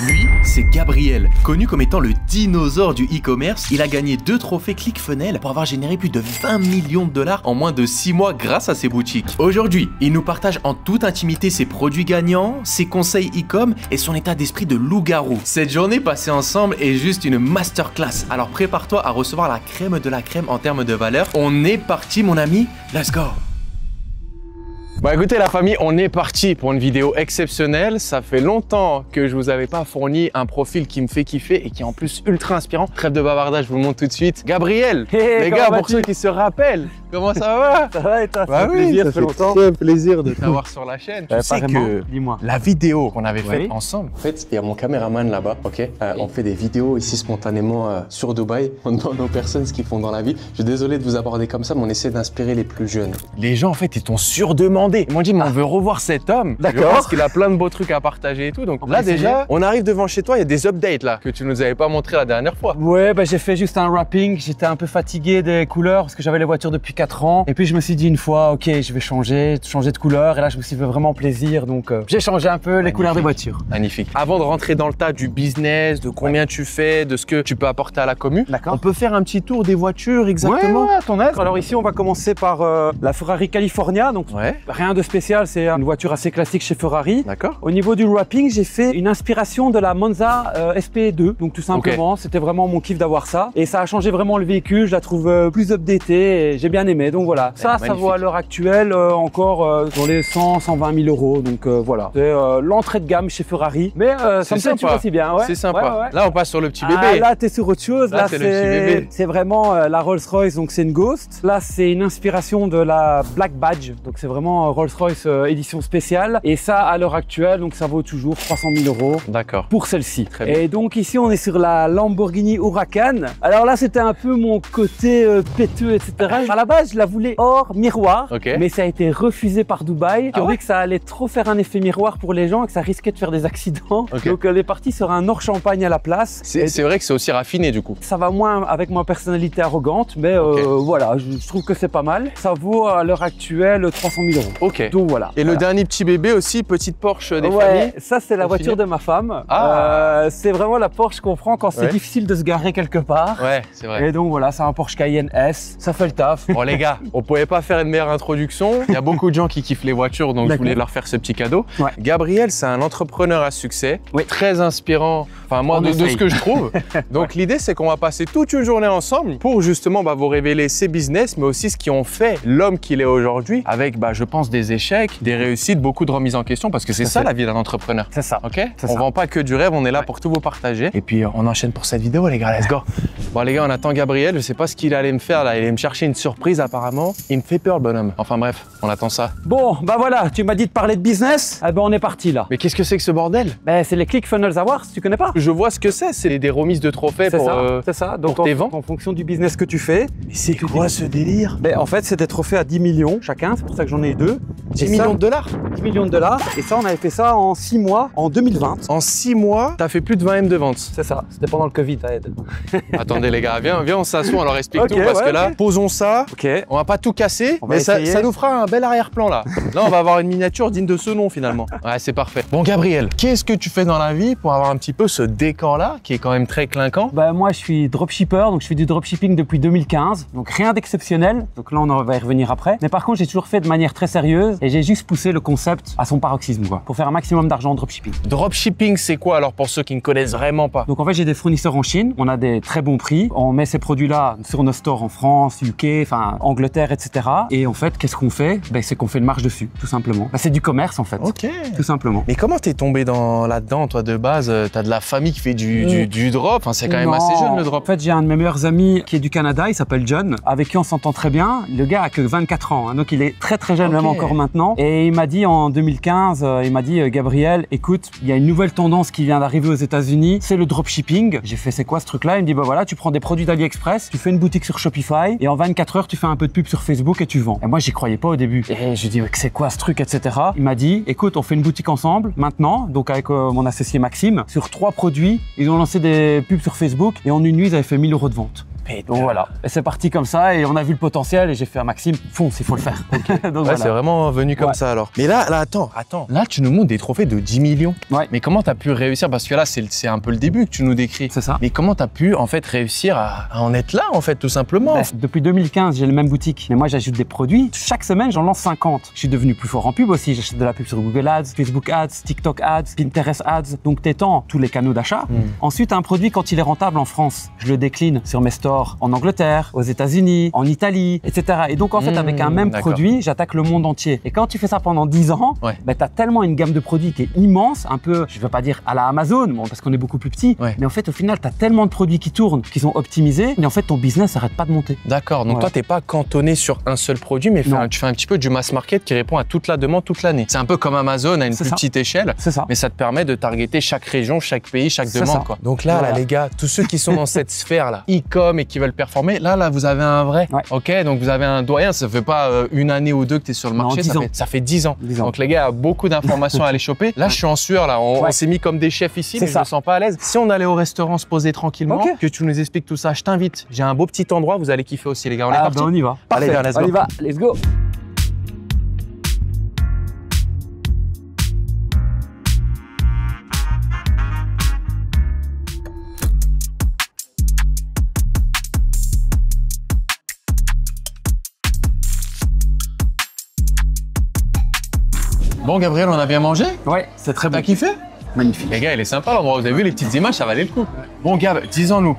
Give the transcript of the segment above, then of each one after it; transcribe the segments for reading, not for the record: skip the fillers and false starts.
Lui, c'est Gabriel. Connu comme étant le dinosaure du e-commerce, il a gagné 2 trophées ClickFunnels pour avoir généré plus de 20 millions de dollars en moins de 6 mois grâce à ses boutiques. Aujourd'hui, il nous partage en toute intimité ses produits gagnants, ses conseils e-com et son état d'esprit de loup-garou. Cette journée passée ensemble est juste une masterclass. Alors prépare-toi à recevoir la crème de la crème en termes de valeur. On est parti mon ami, let's go! Bon écoutez la famille, on est parti pour une vidéo exceptionnelle. Ça fait longtemps que je vous avais pas fourni un profil qui me fait kiffer et qui est en plus ultra inspirant. Trêve de bavardage, je vous le montre tout de suite. Gabriel, les gars, pour ceux qui se rappellent, comment ça va? Ça va et toi? Bah oui, ça fait longtemps. C'est un plaisir de t'avoir sur la chaîne. Tu sais apparemment, que dis-moi. la vidéo qu'on avait faite Oui. ensemble, en fait, il y a mon caméraman là-bas, ok? On fait des vidéos ici spontanément sur Dubaï. On demande aux personnes ce qu'ils font dans la vie. Je suis désolé de vous aborder comme ça, mais on essaie d'inspirer les plus jeunes. Les gens, en fait, ils t'ont surdemandé. Ils m'ont dit, mais on veut revoir cet homme. D'accord. Je pense qu'il a plein de beaux trucs à partager et tout. Donc là, déjà, on arrive devant chez toi. Il y a des updates là que tu nous avais pas montré la dernière fois. Ouais, bah, j'ai fait juste un wrapping. J'étais un peu fatigué des couleurs parce que j'avais les voitures depuis 4 ans. Et puis je me suis dit une fois, ok, je vais changer de couleur. Et là, je me suis fait vraiment plaisir. Donc j'ai changé un peu les couleurs des voitures. Magnifique. Avant de rentrer dans le tas du business, de combien tu fais, de ce que tu peux apporter à la commu, D'accord. on peut faire un petit tour des voitures exactement. Ouais, à ton aise. Alors ici, on va commencer par la Ferrari California. Donc Ouais. rien de spécial, c'est une voiture assez classique chez Ferrari. D'accord. Au niveau du wrapping, j'ai fait une inspiration de la Monza SP2. Donc tout simplement, c'était vraiment mon kiff d'avoir ça. Et ça a changé vraiment le véhicule. Je la trouve plus updatée et j'ai bien aimé. Donc voilà. Ça vaut à l'heure actuelle encore dans les 100-120 000 euros. Donc voilà. C'est l'entrée de gamme chez Ferrari. Mais ça me plaît toujours aussi bien. Ouais. C'est sympa. Ouais. Là, on passe sur le petit bébé. Ah, là, t'es sur autre chose. Là, c'est le petit bébé. c'est vraiment la Rolls-Royce. Donc c'est une Ghost. Là, c'est une inspiration de la Black Badge. Donc c'est vraiment Rolls-Royce édition spéciale. Et ça, à l'heure actuelle, donc ça vaut toujours 300 000 euros D'accord. pour celle-ci. Très bien. Et donc ici, on est sur la Lamborghini Huracan. Alors là, c'était un peu mon côté péteux, etc. À la base, je la voulais hors miroir, Ok. mais ça a été refusé par Dubaï. Qui Ah ont ouais dit que ça allait trop faire un effet miroir pour les gens et que ça risquait de faire des accidents. Ok. Donc elle est partie sur un hors champagne à la place. Et C'est vrai que c'est aussi raffiné du coup. ça va moins avec ma personnalité arrogante, mais voilà, je trouve que c'est pas mal. Ça vaut à l'heure actuelle 300 000 euros. Ok. Donc voilà. Et le dernier petit bébé aussi, petite Porsche des familles. Ouais, ça c'est la Au voiture final. de ma femme. Ah. C'est vraiment la Porsche qu'on prend quand c'est Ouais. difficile de se garer quelque part. Ouais, c'est vrai. Et donc voilà, c'est un Porsche Cayenne S, ça fait le taf. Bon les gars, on pouvait pas faire une meilleure introduction. Il y a beaucoup de gens qui kiffent les voitures, donc je D'accord. voulais leur faire ce petit cadeau. Ouais. Gabriel, c'est un entrepreneur à succès, Oui. très inspirant, enfin moi On de essaye. ce que je trouve. Donc l'idée c'est qu'on va passer toute une journée ensemble pour justement vous révéler ses business, mais aussi ce qui ont fait l'homme qu'il est aujourd'hui, avec je pense des échecs, des réussites, beaucoup de remises en question, parce que c'est Tout à ça fait. la vie d'un entrepreneur. C'est ça. Ok? C'est On ça. vend pas que du rêve, on est là pour tout vous partager. Et puis on enchaîne pour cette vidéo les gars, let's go. Bon les gars, on attend Gabriel, je sais pas ce qu'il allait me faire là, il allait me chercher une surprise apparemment. Il me fait peur le bonhomme. Enfin bref, on attend ça. Bon, bah voilà, tu m'as dit de parler de business, eh ben on est parti là. Mais qu'est-ce que c'est que ce bordel? Ben c'est les ClickFunnels Awards, tu connais pas? Je vois ce que c'est des remises de trophées C'est pour... ça, c'est ça. Donc pour tes ventes. en fonction du business que tu fais. Mais c'est quoi ce délire? Ben en fait, c'est des trophées à 10 millions chacun, c'est pour ça que j'en ai 2. 10 Et millions ça, de dollars? 10 millions de dollars. Et ça, on avait fait ça en 6 mois, en 2020. En 6 mois, t'as fait plus de 20 M de vente. C'est ça, c'était pendant le Covid, ça aide. Attendez les gars, viens on s'assoit, on leur explique Ok, tout parce ouais, que là, ok. posons ça. Ok. On va pas tout casser, On va mais ça essayer. nous fera un bel arrière-plan là. Là, on va avoir une miniature digne de ce nom finalement. Ouais, c'est parfait. Bon Gabriel, qu'est-ce que tu fais dans la vie pour avoir un petit peu ce décor-là qui est quand même très clinquant? Bah moi je suis dropshipper, donc je fais du dropshipping depuis 2015, donc rien d'exceptionnel, donc là on va y revenir après. Mais par contre j'ai toujours fait de manière très sérieuse et j'ai juste poussé le concept à son paroxysme quoi, pour faire un maximum d'argent en dropshipping. Dropshipping, c'est quoi alors pour ceux qui ne connaissent vraiment pas? Donc en fait j'ai des fournisseurs en Chine, on a des très bons prix, on met ces produits-là sur nos stores en France, UK, enfin Angleterre, etc. Et en fait qu'est-ce qu'on fait? Ben, c'est qu'on fait une marge dessus, tout simplement. Bah, c'est du commerce en fait, Ok. tout simplement. Mais comment t'es tombé là-dedans, toi, de base? T'as de la famille qui fait du drop, enfin, c'est quand même assez jeune, le En drop. fait, j'ai un de mes meilleurs amis qui est du Canada, il s'appelle John, avec qui on s'entend très bien. Le gars a que 24 ans, hein, donc il est très très jeune, Ok. même encore maintenant. Et il m'a dit en 2015, il m'a dit Gabriel, écoute, il y a une nouvelle tendance qui vient d'arriver aux États-Unis, c'est le dropshipping. J'ai fait c'est quoi ce truc-là? Il me dit bah voilà, tu prends des produits d'AliExpress, tu fais une boutique sur Shopify et en 24 heures tu fais un peu de pub sur Facebook et tu vends. Et moi j'y croyais pas au début. Et je dis c'est quoi ce truc, etc. Il m'a dit écoute, on fait une boutique ensemble maintenant, donc avec mon associé Maxime, sur 3 produits. Ils ont lancé des pubs sur Facebook et en une nuit ils avaient fait 1000 euros de vente. Donc voilà, et c'est parti comme ça et on a vu le potentiel et j'ai fait à Maxime, fonce, il faut le faire. Donc Ouais, c'est vraiment venu comme ça alors. Mais là, attends. Là, tu nous montres des trophées de 10 millions. Ouais. Mais comment tu as pu réussir? Parce que là, c'est un peu le début que tu nous décris. C'est ça. Mais comment tu as pu en fait réussir à en être là en fait, tout simplement? Depuis 2015, j'ai la même boutique. Mais moi, j'ajoute des produits. Chaque semaine, j'en lance 50. Je suis devenu plus fort en pub aussi. J'achète de la pub sur Google Ads, Facebook Ads, TikTok Ads, Pinterest Ads. Donc, t'étends tous les canaux d'achat. Ensuite, un produit, quand il est rentable en France, je le décline sur mes stores en Angleterre, aux États-Unis, en Italie, etc. Et donc, en fait, avec un même produit, j'attaque le monde entier. Et quand tu fais ça pendant 10 ans, bah, tu as tellement une gamme de produits qui est immense, un peu, je ne veux pas dire à la Amazon, bon, parce qu'on est beaucoup plus petit, mais en fait, au final, tu as tellement de produits qui tournent, qui sont optimisés, et en fait, ton business n'arrête pas de monter. D'accord, donc toi, tu n'es pas cantonné sur un seul produit, mais tu fais un petit peu du mass market qui répond à toute la demande toute l'année. C'est un peu comme Amazon à une plus petite échelle, mais ça te permet de targeter chaque région, chaque pays, chaque demande. Quoi. Donc là, les gars, tous ceux qui sont dans cette sphère-là, e-com et qui veulent performer, là, vous avez un vrai. Ok, donc vous avez un doyen, ça ne fait pas une année ou deux que tu es sur le marché, ça fait 10 ans. Donc les gars, beaucoup d'informations à aller choper. Là, je suis en sueur, là. On s'est mis comme des chefs ici, mais je me sens pas à l'aise. Si on allait au restaurant se poser tranquillement, que tu nous expliques tout ça, je t'invite. J'ai un beau petit endroit, vous allez kiffer aussi, les gars. On est parti. On y va. Allez, viens, let's go. On y va, let's go. Bon, Gabriel, on a bien mangé? Ouais, c'est très bon. T'as kiffé? Magnifique. Les gars, il est sympa l'endroit. Vous avez vu les petites images, ça valait le coup. Bon, Gab, dis-en-nous.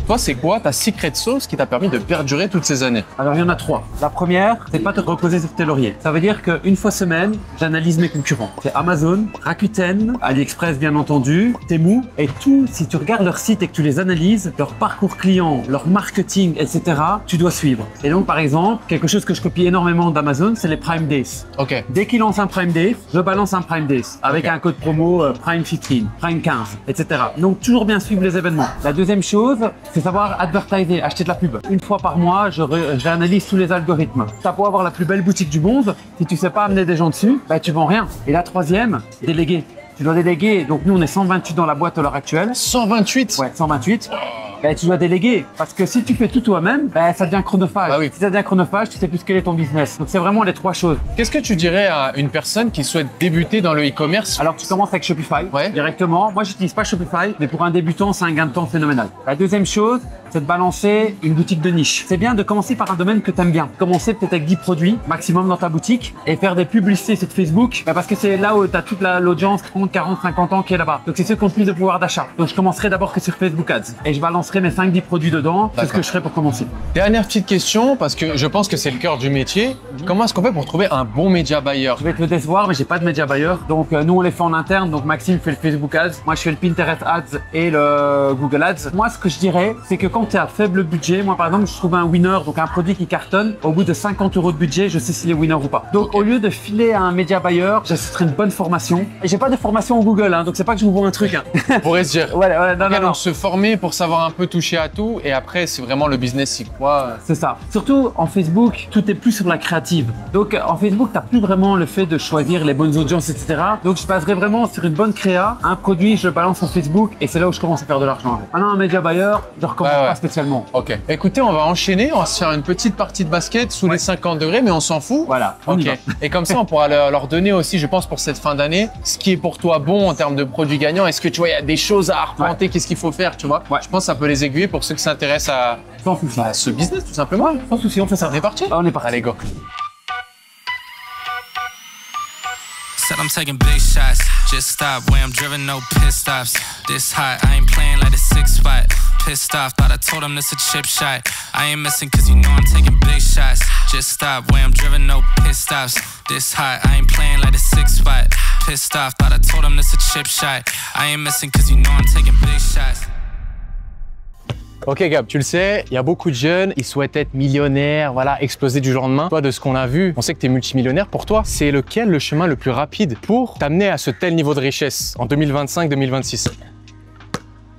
Toi, c'est quoi ta secret sauce qui t'a permis de perdurer toutes ces années? Alors, il y en a 3. La première, c'est pas te reposer sur tes lauriers. Ça veut dire qu'une fois semaine, j'analyse mes concurrents. C'est Amazon, Rakuten, AliExpress, bien entendu, Temu. Et tout, si tu regardes leur site et que tu les analyses, leur parcours client, leur marketing, etc., tu dois suivre. Et donc, par exemple, quelque chose que je copie énormément d'Amazon, c'est les Prime Days. Ok. Dès qu'ils lancent un Prime Day, je balance un Prime Days avec un code promo Prime 15, Prime 15, etc. Donc, toujours bien suivre les événements. La deuxième chose, c'est savoir advertiser, acheter de la pub. Une fois par mois, j'analyse tous les algorithmes. Tu as beau avoir la plus belle boutique du monde, si tu sais pas amener des gens dessus, bah, tu vends rien. Et la troisième, déléguer. Tu dois déléguer. Donc, nous, on est 128 dans la boîte à l'heure actuelle. 128? Ouais, 128. Ben, tu dois déléguer parce que si tu fais tout toi-même, ben, ça devient chronophage. Ah oui. Si ça devient chronophage, tu sais plus quel est ton business. Donc c'est vraiment les 3 choses. Qu'est-ce que tu dirais à une personne qui souhaite débuter dans le e-commerce? Alors tu commences avec Shopify directement. Moi, j'utilise pas Shopify, mais pour un débutant, c'est un gain de temps phénoménal. La deuxième chose, c'est de balancer une boutique de niche. C'est bien de commencer par un domaine que tu aimes bien. Commencer peut-être avec 10 produits maximum dans ta boutique et faire des publicités sur Facebook parce que c'est là où tu as toute l'audience 30, 40, 50 ans qui est là-bas. Donc c'est ceux qui ont plus de pouvoir d'achat. Donc je commencerai d'abord que sur Facebook Ads et je balancerai mes 5-10 produits dedans. C'est ce que je ferai pour commencer. Dernière petite question, parce que je pense que c'est le cœur du métier. Comment est-ce qu'on fait pour trouver un bon média buyer? Je vais te le décevoir, mais j'ai pas de média buyer. Donc nous on les fait en interne. Donc Maxime fait le Facebook Ads, moi je fais le Pinterest Ads et le Google Ads. Moi ce que je dirais, c'est que quand tu es à faible budget, moi par exemple je trouve un winner, donc un produit qui cartonne, au bout de 50 € de budget, je sais s'il est winner ou pas. Donc au lieu de filer à un média buyer, j'assisterai une bonne formation. Et j'ai pas de formation au Google, hein, donc c'est pas que je vous vends un truc. Hein. On pourrait se dire. Non. Donc se former pour savoir un peu toucher à tout et après c'est vraiment le business y croit. C'est ça. Surtout en Facebook, tout est plus sur la créative. Donc en Facebook, tu n'as plus vraiment le fait de choisir les bonnes audiences, etc. Donc je baserai vraiment sur une bonne créa, un produit, je le balance sur Facebook et c'est là où je commence à faire de l'argent. Maintenant un média buyer, je recommande pas spécialement. Ok. Écoutez, on va enchaîner, on va se faire une petite partie de basket sous les 50 degrés, mais on s'en fout. Voilà. Ok. Et comme ça, on pourra leur donner aussi, je pense, pour cette fin d'année, ce qui est pour toi bon en termes de produits gagnants. Est-ce que tu vois, il y a des choses à arpenter, qu'est-ce qu'il faut faire, tu vois? Je pense que ça peut les aiguiller pour ceux qui s'intéressent à ce business, tout simplement. Sans souci, on fait ça. On est parti? On est parti. Allez, go. Said I'm taking big shots, just stop where I'm driven, no pit stops. This hot, I ain't playing like a 6 spot. Pissed off, thought I told him this a chip shot. I ain't missing cause you know I'm taking big shots. Just stop where I'm driven, no pit stops. This hot, I ain't playing like a 6 spot. Pissed off, thought I told him this a chip shot. I ain't missing cause you know I'm taking big shots. Ok Gab, tu le sais, il y a beaucoup de jeunes, ils souhaitent être millionnaires, voilà, exploser du jour au lendemain. Toi, de ce qu'on a vu, on sait que tu es multimillionnaire. Pour toi, c'est lequel le chemin le plus rapide pour t'amener à ce tel niveau de richesse en 2025-2026?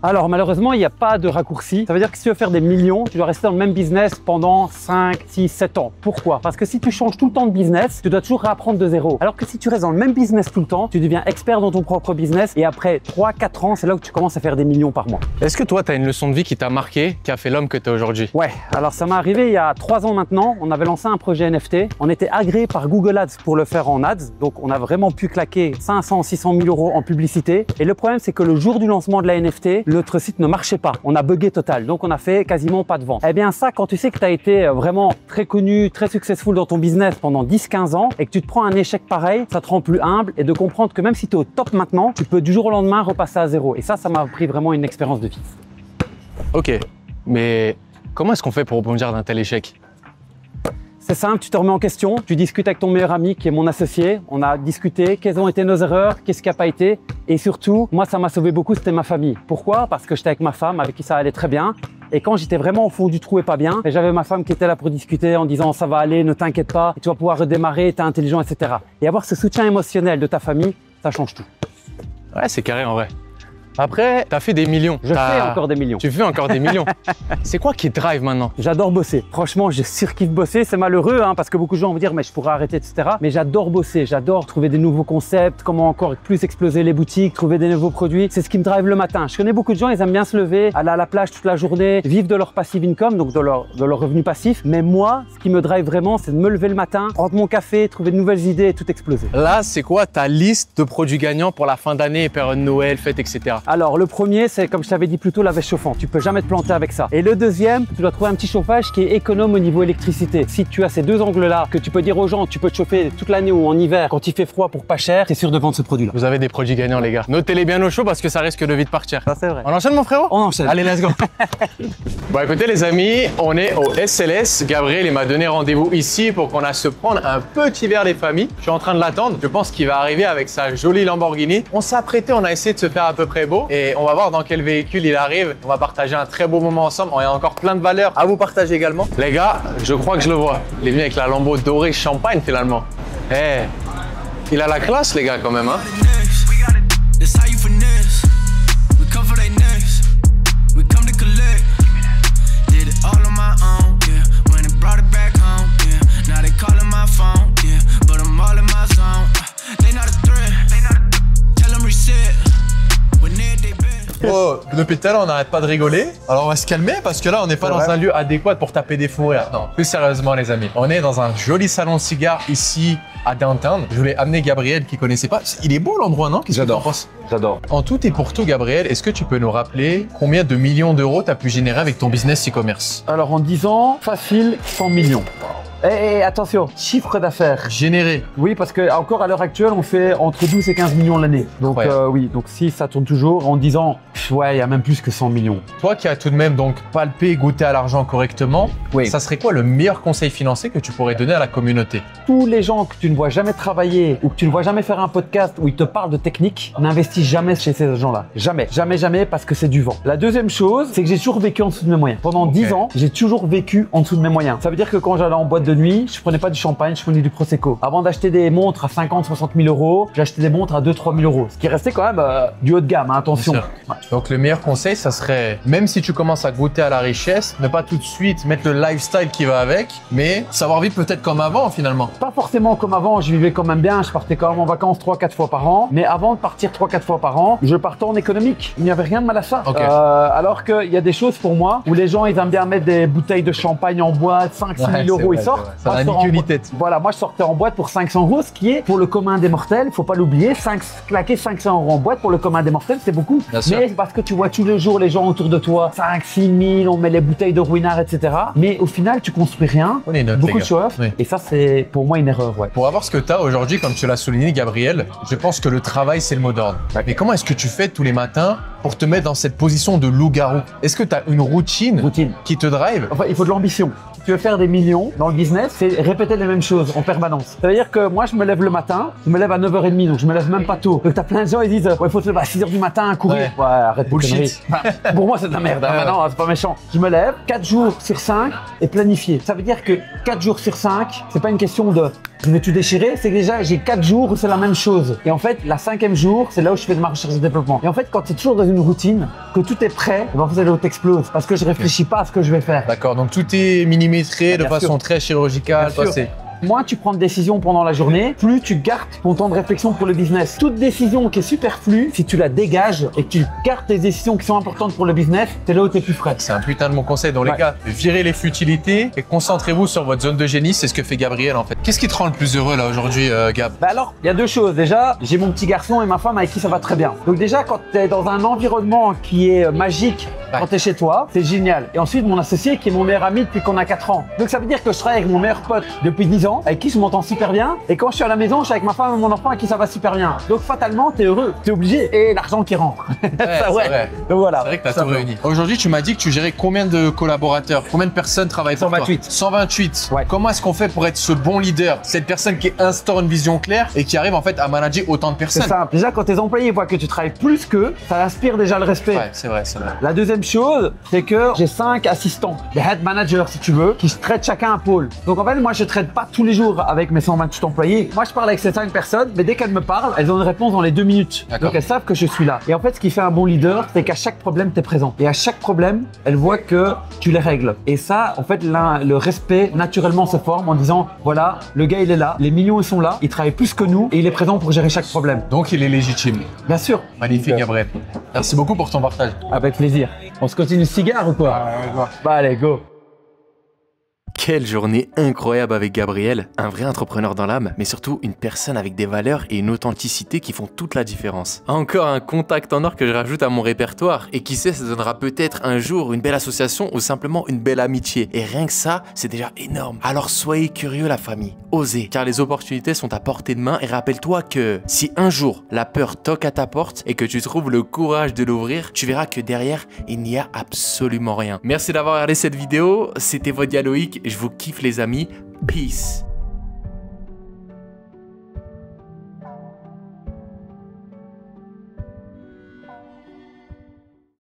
Alors malheureusement, il n'y a pas de raccourci. Ça veut dire que si tu veux faire des millions, tu dois rester dans le même business pendant 5, 6, 7 ans. Pourquoi? Parce que si tu changes tout le temps de business, tu dois toujours réapprendre de zéro. Alors que si tu restes dans le même business tout le temps, tu deviens expert dans ton propre business et après 3, 4 ans, c'est là où tu commences à faire des millions par mois. Est-ce que toi, tu as une leçon de vie qui t'a marqué, qui a fait l'homme que tu es aujourd'hui? Ouais, alors ça m'est arrivé il y a 3 ans maintenant. On avait lancé un projet NFT. On était agréé par Google Ads pour le faire en ads. Donc on a vraiment pu claquer 500, 600 000 euros en publicité. Et le problème, c'est que le jour du lancement de la NFT, notre site ne marchait pas. On a bugué total. Donc on a fait quasiment pas de vente. Eh bien ça, quand tu sais que tu as été vraiment très connu, très successful dans ton business pendant 10-15 ans et que tu te prends un échec pareil, ça te rend plus humble et de comprendre que même si tu es au top maintenant, tu peux du jour au lendemain repasser à zéro. Et ça m'a pris vraiment une expérience de vie. Ok, mais comment est-ce qu'on fait pour rebondir d'un tel échec? C'est simple, tu te remets en question, tu discutes avec ton meilleur ami qui est mon associé, on a discuté quelles ont été nos erreurs, qu'est-ce qui n'a pas été et surtout, moi ça m'a sauvé beaucoup, c'était ma famille. Pourquoi? Parce que j'étais avec ma femme avec qui ça allait très bien et quand j'étais vraiment au fond du trou et pas bien, j'avais ma femme qui était là pour discuter en disant ça va aller, ne t'inquiète pas, tu vas pouvoir redémarrer, tu es intelligent, etc. Et avoir ce soutien émotionnel de ta famille, ça change tout. Ouais, c'est carré en vrai. Après, tu as fait des millions. Je fais encore des millions. Tu fais encore des millions. C'est quoi qui te drive maintenant? J'adore bosser. Franchement, je surkiffe bosser. C'est malheureux hein, parce que beaucoup de gens vont dire mais je pourrais arrêter, etc. Mais j'adore bosser. J'adore trouver des nouveaux concepts, comment encore plus exploser les boutiques, trouver des nouveaux produits. C'est ce qui me drive le matin. Je connais beaucoup de gens, ils aiment bien se lever, aller à la plage toute la journée, vivre de leur passive income, donc de leur revenu passif. Mais moi, ce qui me drive vraiment, c'est de me lever le matin, prendre mon café, trouver de nouvelles idées et tout exploser. Là, c'est quoi ta liste de produits gagnants pour la fin d'année, période de Noël, fête, etc. Alors, le premier, c'est comme je t'avais dit plus tôt, la veste chauffante. Tu peux jamais te planter avec ça. Et le deuxième, tu dois trouver un petit chauffage qui est économe au niveau électricité. Si tu as ces deux angles-là, que tu peux dire aux gens, tu peux te chauffer toute l'année ou en hiver, quand il fait froid pour pas cher, tu es sûr de vendre ce produit-là. Vous avez des produits gagnants, les gars. Notez-les bien au chaud parce que ça risque de vite partir. Ça, c'est vrai. On enchaîne, mon frérot? On enchaîne. Allez, let's go. Bon, écoutez, les amis, on est au SLS. Gabriel, il m'a donné rendez-vous ici pour qu'on aille se prendre un petit verre des familles. Je suis en train de l'attendre. Je pense qu'il va arriver avec sa jolie Lamborghini. On s'est apprêté, on a essayé de se faire à peu près beau et on va voir dans quel véhicule il arrive. On va partager un très beau moment ensemble. Il y a encore plein de valeurs à vous partager également. Les gars, je crois que je le vois. Il est venu avec la Lambo dorée champagne finalement. Eh, il a la classe, les gars, quand même, hein. Oh, depuis tout à l'heure, on n'arrête pas de rigoler. Alors, on va se calmer parce que là, on n'est pas dans un lieu adéquat pour taper des fous rires. Non, plus sérieusement, les amis. On est dans un joli salon de cigares ici à Downtown. Je voulais amener Gabriel qui connaissait pas. Il est beau l'endroit, non? J'adore. J'adore. En tout et pour tout, Gabriel, est-ce que tu peux nous rappeler combien de millions d'euros tu as pu générer avec ton business e-commerce? Alors en 10 ans, facile, 100 millions. Et attention, chiffre d'affaires. Généré. Oui, parce que encore à l'heure actuelle, on fait entre 12 et 15 millions l'année. Donc oui, donc si ça tourne toujours en 10 ans, ouais, il y a même plus que 100 millions. Toi qui as tout de même donc palpé et goûté à l'argent correctement, oui. Ça serait quoi le meilleur conseil financier que tu pourrais donner à la communauté? Tous les gens que tu ne vois jamais travailler ou que tu ne vois jamais faire un podcast où ils te parlent de technique, n'investis jamais chez ces gens-là. Jamais. Jamais, jamais parce que c'est du vent. La deuxième chose, c'est que j'ai toujours vécu en dessous de mes moyens. Pendant 10 ans, j'ai toujours vécu en dessous de mes moyens. Ça veut dire que quand j'allais en boîte de nuit, je prenais pas du champagne, je prenais du Prosecco. Avant d'acheter des montres à 50, 60 000 euros, j'achetais des montres à 2, 3 000 euros. Ce qui restait quand même du haut de gamme, hein, attention. Ouais. Donc le meilleur conseil, ça serait, même si tu commences à goûter à la richesse, ne pas tout de suite mettre le lifestyle qui va avec, mais savoir vivre peut-être comme avant finalement. Pas forcément comme avant, je vivais quand même bien, je partais quand même en vacances 3-4 fois par an. Mais avant de partir 3-4 fois par an, je partais en économique. Il n'y avait rien de mal à ça. Okay. Alors qu'il y a des choses pour moi où les gens ils aiment bien mettre des bouteilles de champagne en boîte, 5-6 000 euros ils sortent. Ça n'a ni queue ni tête. Voilà, moi je sortais en boîte pour 500 euros, ce qui est pour le commun des mortels, faut pas l'oublier, claquer 500 euros en boîte pour le commun des mortels, c'est beaucoup. Bien sûr. Mais c'est parce que tu vois tous les jours les gens autour de toi, 5-6 000, on met les bouteilles de ruinard, etc. Mais au final, tu construis rien, beaucoup de show-off, oui. Et ça c'est pour moi une erreur. Ouais. Pour avoir ce que tu as aujourd'hui, comme tu l'as souligné, Gabriel, je pense que le travail, c'est le mot d'ordre. Mais comment est-ce que tu fais tous les matins pour te mettre dans cette position de loup-garou? Est-ce que tu as une routine qui te drive? Enfin, il faut de l'ambition. Si tu veux faire des millions dans le business, c'est répéter les mêmes choses en permanence. Ça veut dire que moi, je me lève le matin, je me lève à 9h30, donc je me lève même pas tôt. Donc t'as plein de gens, ils disent, ouais, il faut se lever à 6h du matin à courir. Ouais, arrête de conneries. Pour moi, c'est de la merde. Hein. Non, c'est pas méchant. Je me lève 4 jours sur 5 et planifié. Ça veut dire que 4 jours sur 5, c'est pas une question de je vais tout déchirer, c'est que déjà j'ai 4 jours où c'est la même chose. Et en fait, la 5e jour, c'est là où je fais de ma recherche et développement. Et en fait, quand tu es toujours dans une routine, que tout est prêt, ben en fait, là où t'exploses parce que je réfléchis pas à ce que je vais faire. D'accord, donc tout est millimétré de Bien façon sûr. très chirurgicale. Bien sûr. Moins tu prends de décisions pendant la journée, plus tu gardes ton temps de réflexion pour le business. Toute décision qui est superflue, si tu la dégages et que tu gardes tes décisions qui sont importantes pour le business, c'est là où tu es plus frais. C'est un putain de mon conseil. Donc les Ouais. gars, virez les futilités et concentrez-vous sur votre zone de génie. C'est ce que fait Gabriel en fait. Qu'est-ce qui te rend le plus heureux là aujourd'hui, Gab? Bah alors, il y a 2 choses. Déjà, j'ai mon petit garçon et ma femme avec qui ça va très bien. Donc déjà, quand tu es dans un environnement qui est magique, Ouais. quand tu es chez toi, c'est génial. Et ensuite, mon associé qui est mon meilleur ami depuis qu'on a 4 ans. Donc ça veut dire que je travaille avec mon meilleur pote depuis 10 ans, avec qui je m'entends super bien. Et quand je suis à la maison, je suis avec ma femme et mon enfant avec qui ça va super bien. Donc fatalement, tu es heureux, tu es obligé. Et l'argent qui rentre. Ouais, Ça, c'est vrai. Donc voilà. C'est vrai que t'as Ça tout va. réuni. Aujourd'hui, tu m'as dit que tu gérais combien de collaborateurs? Combien de personnes travaillent pour 128. toi? 128. Ouais. Comment est-ce qu'on fait pour être ce bon leader? Cette personne qui instaure une vision claire et qui arrive en fait à manager autant de C'est personnes. simple. Déjà, quand tes employés voient que tu travailles plus qu'eux, ça inspire déjà le respect. Ouais, c'est vrai, c'est vrai. La deuxième chose, c'est que j'ai 5 assistants, des head managers si tu veux, qui traitent chacun un pôle. Donc en fait, moi je traite pas tous les jours avec mes 128 employés. Moi je parle avec ces 5 personnes, mais dès qu'elles me parlent, elles ont une réponse dans les 2 minutes. D'accord. Donc elles savent que je suis là. Et en fait, ce qui fait un bon leader, c'est qu'à chaque problème, tu es présent. Et à chaque problème, elles voient que tu les règles. Et ça, en fait, le respect naturellement se forme en disant, voilà, le gars il est là, les millions ils sont là, il travaille plus que nous et il est présent pour gérer chaque problème. Donc il est légitime. Bien sûr. Magnifique, Donc, Gabriel. Merci beaucoup pour ton partage. avec plaisir. On se continue le cigare ou quoi? Bah allez, go. Quelle journée incroyable avec Gabriel, un vrai entrepreneur dans l'âme, mais surtout une personne avec des valeurs et une authenticité qui font toute la différence. Encore un contact en or que je rajoute à mon répertoire, et qui sait, ça donnera peut-être un jour une belle association ou simplement une belle amitié. Et rien que ça, c'est déjà énorme. Alors soyez curieux la famille, osez, car les opportunités sont à portée de main et rappelle-toi que si un jour la peur toque à ta porte et que tu trouves le courage de l'ouvrir, tu verras que derrière, il n'y a absolument rien. Merci d'avoir regardé cette vidéo, c'était votre Loïc. Je vous kiffe les amis. Peace.